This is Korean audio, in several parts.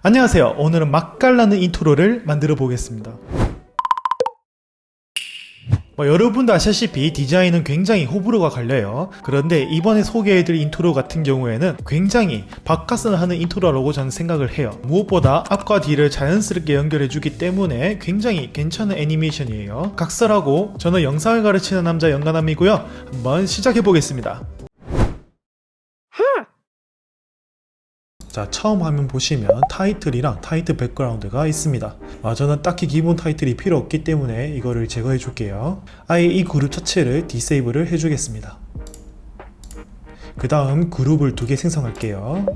안녕하세요. 오늘은 맛깔나는 인트로를 만들어 보겠습니다. 여러분도 아시다시피 디자인은 굉장히 호불호가 갈려요. 그런데 이번에 소개해드릴 인트로 같은 경우에는 굉장히 바카스를 하는 인트로라고 저는 생각을 해요. 무엇보다 앞과 뒤를 자연스럽게 연결해주기 때문에 굉장히 괜찮은 애니메이션이에요. 각설하고 저는 영상을 가르치는 남자 영가남이고요. 한번 시작해보겠습니다. 자, 처음 화면 보시면 타이틀이랑 타이틀 백그라운드가 있습니다. 저는 딱히 기본 타이틀이 필요 없기 때문에 이거를 제거해 줄게요. 아예 이 그룹 자체를 디세이블을 해주겠습니다. 그 다음 그룹을 2개 생성할게요.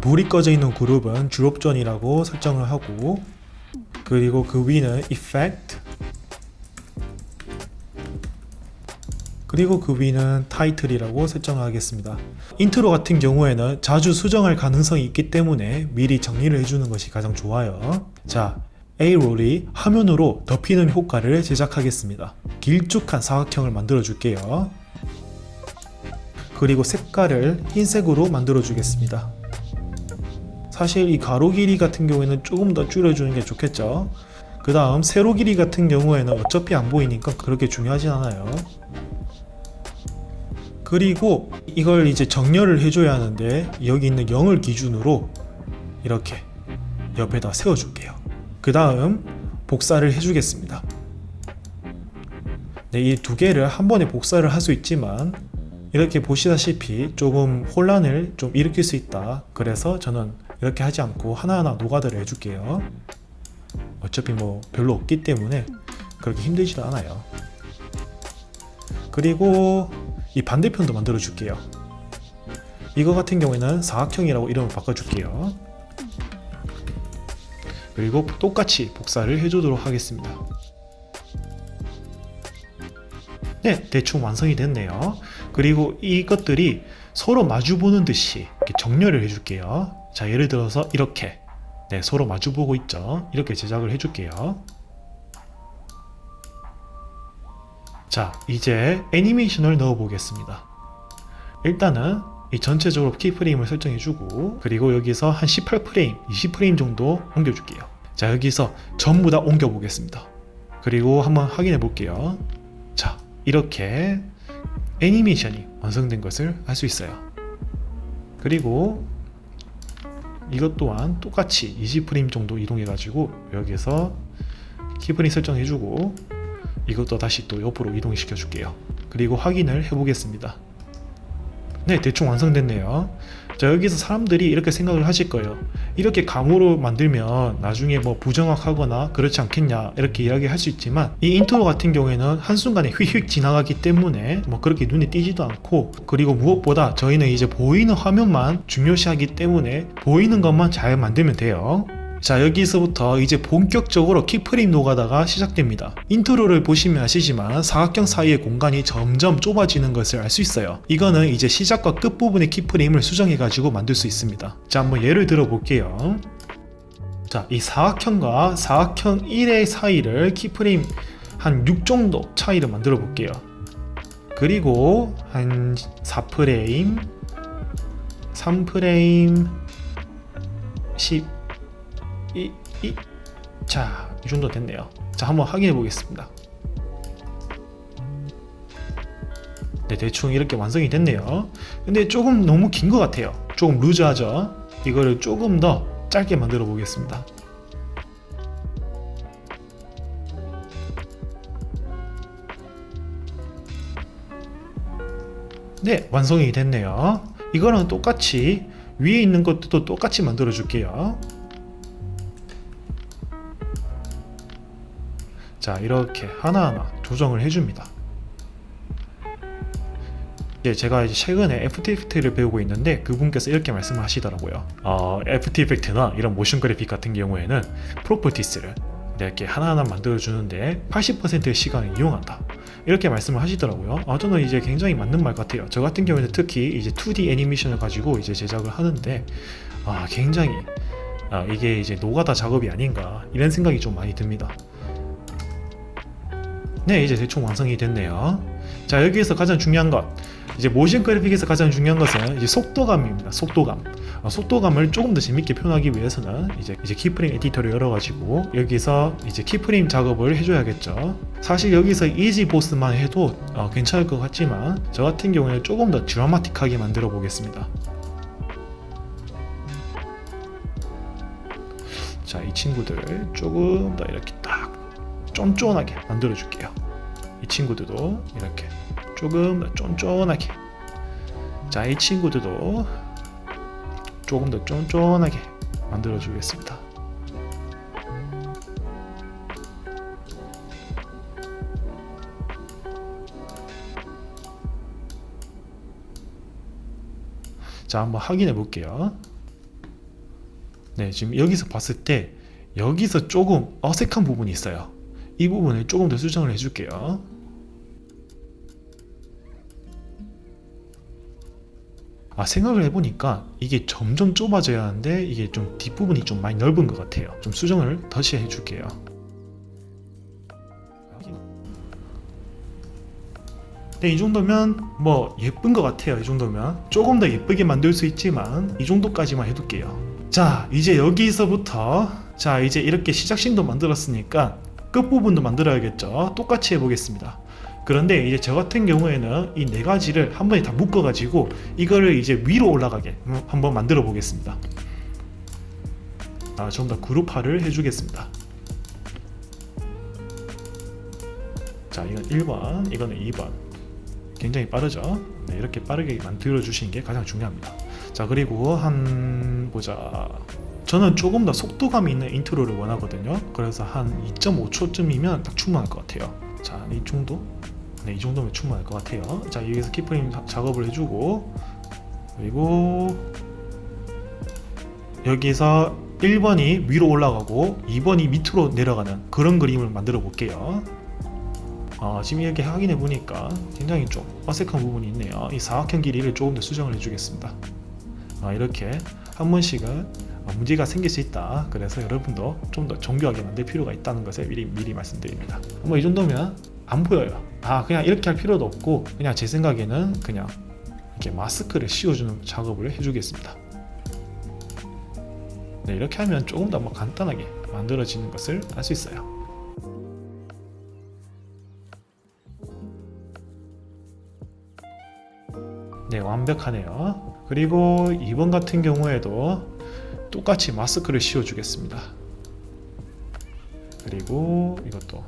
불이 꺼져 있는 그룹은 드롭존이라고 설정을 하고, 그리고 그 위는 Effect, 그리고 그 위는 타이틀이라고 설정하겠습니다. 인트로 같은 경우에는 자주 수정할 가능성이 있기 때문에 미리 정리를 해주는 것이 가장 좋아요. 자, A롤이 화면으로 덮이는 효과를 제작하겠습니다. 길쭉한 사각형을 만들어 줄게요. 그리고 색깔을 흰색으로 만들어 주겠습니다. 사실 이 가로 길이 같은 경우에는 조금 더 줄여주는 게 좋겠죠. 그 다음 세로 길이 같은 경우에는 어차피 안 보이니까 그렇게 중요하진 않아요. 그리고 이걸 이제 정렬을 해줘야 하는데, 여기 있는 0을 기준으로 이렇게 옆에다 세워줄게요. 그 다음 복사를 해주겠습니다. 네, 이 2개를 한 번에 복사를 할 수 있지만 이렇게 보시다시피 조금 혼란을 좀 일으킬 수 있다. 그래서 저는 이렇게 하지 않고 하나하나 노가다를 해줄게요. 어차피 뭐 별로 없기 때문에 그렇게 힘들지도 않아요. 그리고 이 반대편도 만들어 줄게요. 이거 같은 경우에는 사각형이라고 이름을 바꿔줄게요. 그리고 똑같이 복사를 해주도록 하겠습니다. 네, 대충 완성이 됐네요. 그리고 이것들이 서로 마주보는 듯이 이렇게 정렬을 해줄게요. 자, 예를 들어서 이렇게, 네, 서로 마주보고 있죠. 이렇게 제작을 해줄게요. 자, 이제 애니메이션을 넣어 보겠습니다. 일단은 이 전체적으로 키프레임을 설정해주고, 그리고 여기서 한 18프레임, 20프레임 정도 옮겨줄게요. 자, 여기서 전부 다 옮겨 보겠습니다. 그리고 한번 확인해 볼게요. 자, 이렇게 애니메이션이 완성된 것을 알 수 있어요. 그리고 이것 또한 똑같이 20프레임 정도 이동해 가지고 여기서 키프레임 설정해주고, 이것도 다시 또 옆으로 이동시켜 줄게요. 그리고 확인을 해보겠습니다. 네, 대충 완성됐네요. 자, 여기서 사람들이 이렇게 생각을 하실 거예요. 이렇게 감으로 만들면 나중에 뭐 부정확하거나 그렇지 않겠냐, 이렇게 이야기할 수 있지만, 이 인트로 같은 경우에는 한순간에 휙휙 지나가기 때문에 뭐 그렇게 눈에 띄지도 않고, 그리고 무엇보다 저희는 이제 보이는 화면만 중요시하기 때문에 보이는 것만 잘 만들면 돼요. 자, 여기서부터 이제 본격적으로 키프레임 노가다가 시작됩니다. 인트로를 보시면 아시지만 사각형 사이의 공간이 점점 좁아지는 것을 알 수 있어요. 이거는 이제 시작과 끝부분의 키프레임을 수정해 가지고 만들 수 있습니다. 자, 한번 예를 들어 볼게요. 자, 이 사각형과 사각형 1의 사이를 키프레임 한 6 정도 차이를 만들어 볼게요. 그리고 한 4프레임, 3프레임, 10 자, 이 정도 됐네요. 자, 한번 확인해 보겠습니다. 네, 대충 이렇게 완성이 됐네요. 근데 조금 너무 긴 것 같아요. 조금 루즈하죠? 이거를 조금 더 짧게 만들어 보겠습니다. 네, 완성이 됐네요. 이거랑 똑같이 위에 있는 것도 똑같이 만들어 줄게요. 자, 이렇게 하나하나 조정을 해줍니다. 제가 이제 최근에 애프터 이펙트를 배우고 있는데 그분께서 이렇게 말씀을 하시더라고요. 애프터 이펙트나 이런 모션 그래픽 같은 경우에는 프로퍼티스를 이렇게 하나하나 만들어주는데 80%의 시간을 이용한다, 이렇게 말씀을 하시더라고요. 저는 이제 굉장히 맞는 말 같아요. 저 같은 경우에는 특히 이제 2D 애니메이션을 가지고 이제 제작을 하는데 굉장히 이게 이제 노가다 작업이 아닌가, 이런 생각이 좀 많이 듭니다. 네, 이제 대충 완성이 됐네요. 자, 여기에서 가장 중요한 것, 이제 모션 그래픽에서 가장 중요한 것은 이제 속도감입니다. 속도감. 속도감을 조금 더 재밌게 표현하기 위해서는 이제 키프레임 에디터를 열어가지고 여기서 이제 키프레임 작업을 해줘야겠죠. 사실 여기서 이지 보스만 해도 괜찮을 것 같지만 저 같은 경우에는 조금 더 드라마틱하게 만들어 보겠습니다. 자, 이 친구들 조금 더 이렇게 딱 쫀쫀하게 만들어 줄게요. 이 친구들도 이렇게 조금 더 쫀쫀하게. 자, 이 친구들도 조금 더 쫀쫀하게 만들어 주겠습니다. 자, 한번 확인해 볼게요. 네, 지금 여기서 봤을 때 여기서 조금 어색한 부분이 있어요. 이 부분을 조금 더 수정을 해줄게요. 생각을 해보니까 이게 점점 좁아져야 하는데 이게 좀 뒷부분이 좀 많이 넓은 것 같아요. 좀 수정을 다시 해줄게요. 네, 이 정도면 뭐 예쁜 것 같아요. 이 정도면 조금 더 예쁘게 만들 수 있지만 이 정도까지만 해둘게요. 자, 이제 여기서부터 자, 이제 이렇게 시작신도 만들었으니까 끝부분도 만들어야겠죠. 똑같이 해보겠습니다. 그런데 이제 저 같은 경우에는 이 네 가지를 한 번에 다 묶어 가지고 이거를 이제 위로 올라가게 한번 만들어 보겠습니다. 좀 더 그룹화를 해주겠습니다. 자, 이건 1번, 이거는 2번. 굉장히 빠르죠. 네, 이렇게 빠르게 만들어 주시는 게 가장 중요합니다. 자, 그리고 보자. 저는 조금 더 속도감 있는 인트로를 원하거든요. 그래서 한 2.5초쯤이면 딱 충분할 것 같아요. 자, 이 정도? 네, 이 정도면 충분할 것 같아요. 자, 여기서 키프레임 작업을 해주고, 그리고 여기서 1번이 위로 올라가고 2번이 밑으로 내려가는 그런 그림을 만들어 볼게요. 지금 이렇게 확인해 보니까 굉장히 좀 어색한 부분이 있네요. 이 사각형 길이를 조금 더 수정을 해주겠습니다. 이렇게 한 번씩은 문제가 생길 수 있다. 그래서 여러분도 좀 더 정교하게 만들 필요가 있다는 것을 미리 말씀드립니다. 뭐 이 정도면 안 보여요. 그냥 이렇게 할 필요도 없고 그냥 제 생각에는 그냥 이렇게 마스크를 씌워주는 작업을 해주겠습니다. 네, 이렇게 하면 조금 더 간단하게 만들어지는 것을 알 수 있어요. 네, 완벽하네요. 그리고 2번 같은 경우에도 똑같이 마스크를 씌워주겠습니다. 그리고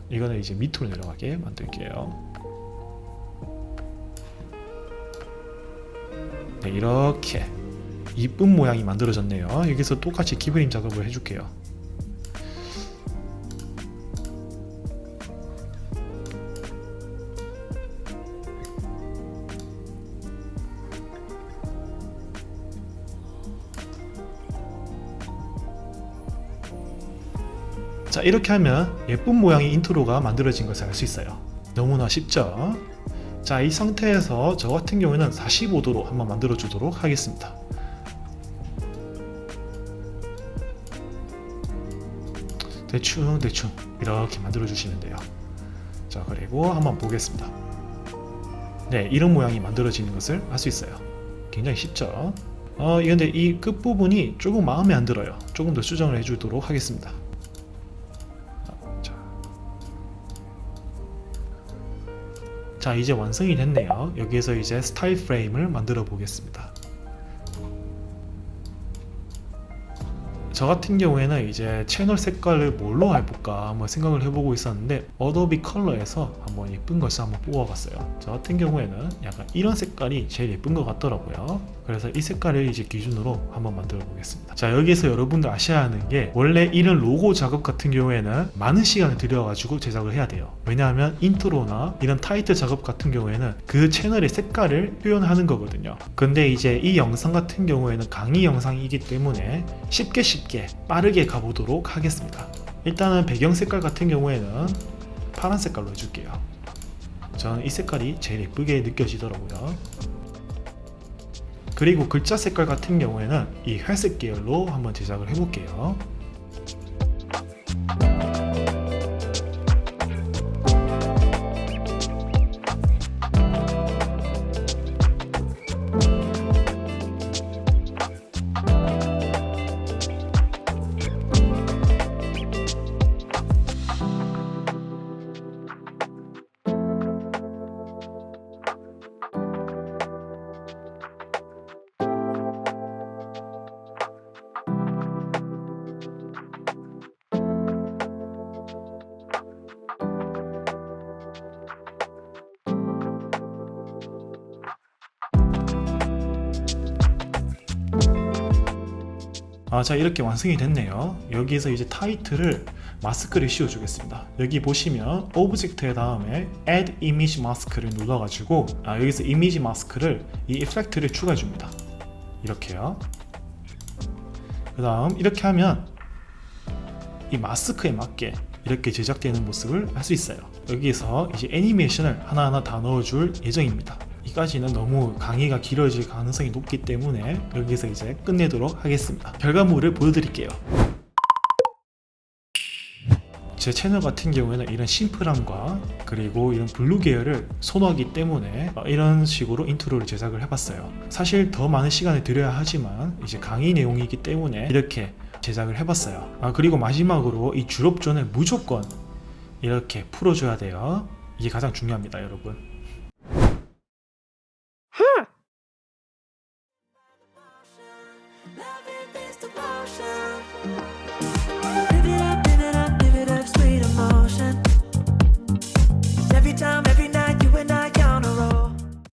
이거는 이제 밑으로 내려가게 만들게요. 네, 이렇게 이쁜 모양이 만들어졌네요. 여기서 똑같이 키프레임 작업을 해줄게요. 자, 이렇게 하면 예쁜 모양의 인트로가 만들어진 것을 알 수 있어요. 너무나 쉽죠? 자, 이 상태에서 저 같은 경우에는 45도로 한번 만들어 주도록 하겠습니다. 대충 이렇게 만들어 주시면 돼요. 자, 그리고 한번 보겠습니다. 네, 이런 모양이 만들어지는 것을 알 수 있어요. 굉장히 쉽죠? 근데 이 끝부분이 조금 마음에 안 들어요. 조금 더 수정을 해주도록 하겠습니다. 자, 이제 완성이 됐네요. 여기에서 이제 스타일 프레임을 만들어 보겠습니다. 저 같은 경우에는 이제 채널 색깔을 뭘로 해볼까 한번 생각을 해보고 있었는데 어도비 컬러에서 한번 예쁜 것을 한번 뽑아봤어요. 저 같은 경우에는 약간 이런 색깔이 제일 예쁜 것 같더라고요. 그래서 이 색깔을 이제 기준으로 한번 만들어 보겠습니다. 자, 여기서 여러분들 아셔야 하는 게 원래 이런 로고 작업 같은 경우에는 많은 시간을 들여가지고 제작을 해야 돼요. 왜냐하면 인트로나 이런 타이틀 작업 같은 경우에는 그 채널의 색깔을 표현하는 거거든요. 근데 이제 이 영상 같은 경우에는 강의 영상이기 때문에 쉽게 빠르게 가보도록 하겠습니다. 일단은 배경 색깔 같은 경우에는 파란 색깔로 해줄게요. 저는 이 색깔이 제일 예쁘게 느껴지더라고요. 그리고 글자 색깔 같은 경우에는 이 회색 계열로 한번 제작을 해볼게요. 자, 이렇게 완성이 됐네요. 여기서 이제 타이틀을 마스크를 씌워 주겠습니다. 여기 보시면 오브젝트의 다음에 add image mask를 눌러가지고 여기서 이미지 마스크를 이 이펙트를 추가해 줍니다. 이렇게요. 그 다음 이렇게 하면 이 마스크에 맞게 이렇게 제작되는 모습을 할 수 있어요. 여기서 이제 애니메이션을 하나하나 다 넣어줄 예정입니다. 이까지는 너무 강의가 길어질 가능성이 높기 때문에 여기서 이제 끝내도록 하겠습니다. 결과물을 보여드릴게요. 제 채널 같은 경우에는 이런 심플함과 그리고 이런 블루 계열을 선호하기 때문에 이런 식으로 인트로를 제작을 해봤어요. 사실 더 많은 시간을 들여야 하지만 이제 강의 내용이기 때문에 이렇게 제작을 해봤어요. 그리고 마지막으로 이 줄업존을 무조건 이렇게 풀어줘야 돼요. 이게 가장 중요합니다, 여러분. Love it is the potion.